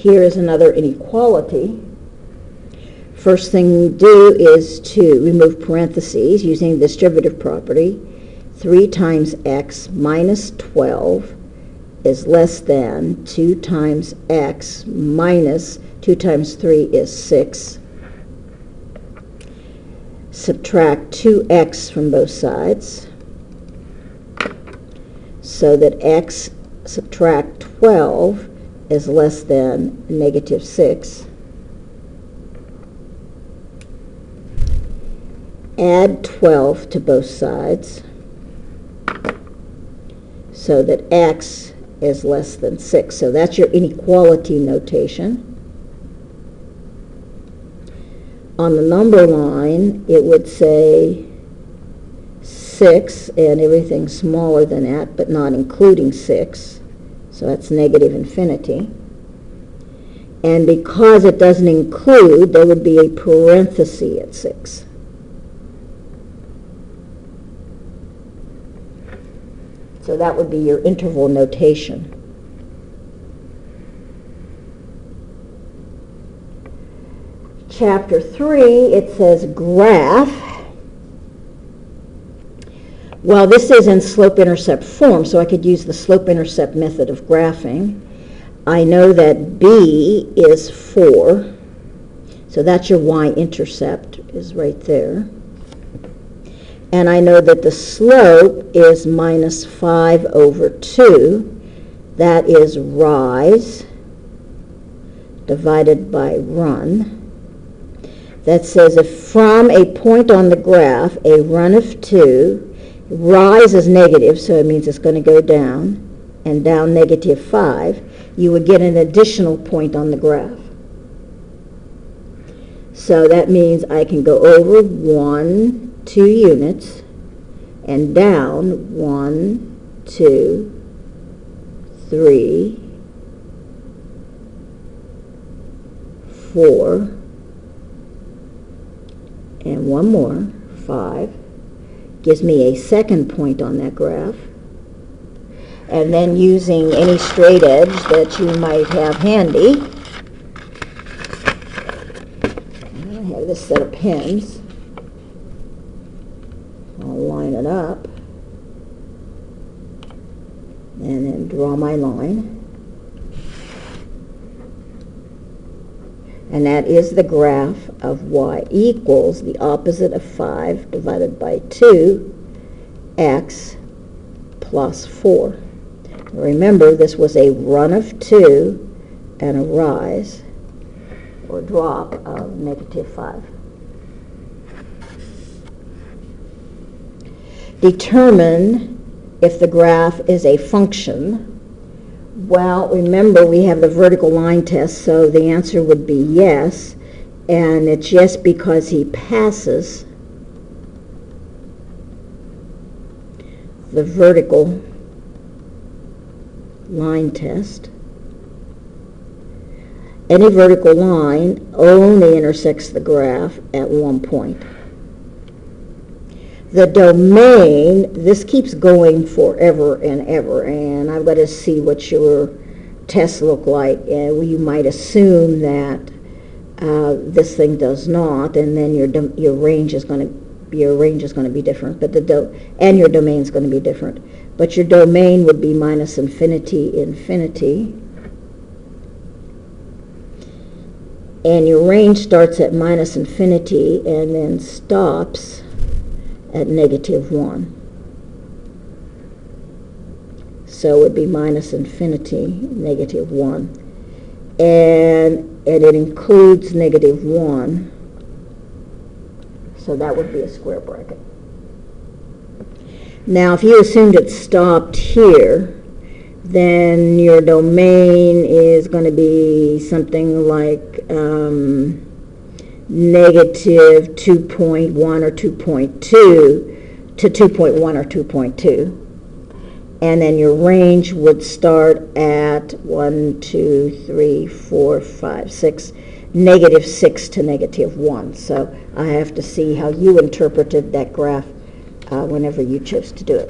Here is another inequality. First thing we do is to remove parentheses using the distributive property. 3 times x minus 12 is less than 2 times x minus 2 times 3 is 6. Subtract 2x from both sides so that x subtract 12 is less than negative 6. Add 12 to both sides so that x is less than 6. So that's your inequality notation. On the number line, it would say 6 and everything smaller than that, but not including 6. So that's negative infinity. And because it doesn't include, there would be a parenthesis at 6. So that would be your interval notation. Chapter 3, it says graph. Well, this is in slope-intercept form, so I could use the slope-intercept method of graphing. I know that b is 4, so that's your y-intercept is right there. And I know that the slope is minus 5 over 2. That is rise divided by run. That says if from a point on the graph, a run of 2, rise is negative, so it means it's going to go down, and down negative 5, you would get an additional point on the graph. So that means I can go over 1, 2 units, and down 1, 2, 3, 4, and one more, 5. Gives me a second point on that graph. And then using any straight edge that you might have handy, I have this set of pins. I'll line it up and then draw my line. And that is the graph of y equals the opposite of 5 divided by 2, x plus 4. Remember, this was a run of 2 and a rise or drop of negative 5. Determine if the graph is a function. Well, remember we have the vertical line test, so the answer would be yes, and it's yes because he passes the vertical line test. Any vertical line only intersects the graph at one point. The domain, this keeps going forever and ever, and I've got to see what your tests look like. You might assume that this thing does not, and then your range is going to be different, but and your domain is going to be different. But your domain would be minus infinity, infinity, and your range starts at minus infinity and then stops at negative 1. So it would be minus infinity, negative 1. And it includes negative 1. So that would be a square bracket. Now, if you assumed it stopped here, then your domain is going to be something like negative 2.1 or 2.2 to 2.1 or 2.2. And then your range would start at 1, 2, 3, 4, 5, 6, negative 6 to negative 1. So I have to see how you interpreted that graph whenever you chose to do it.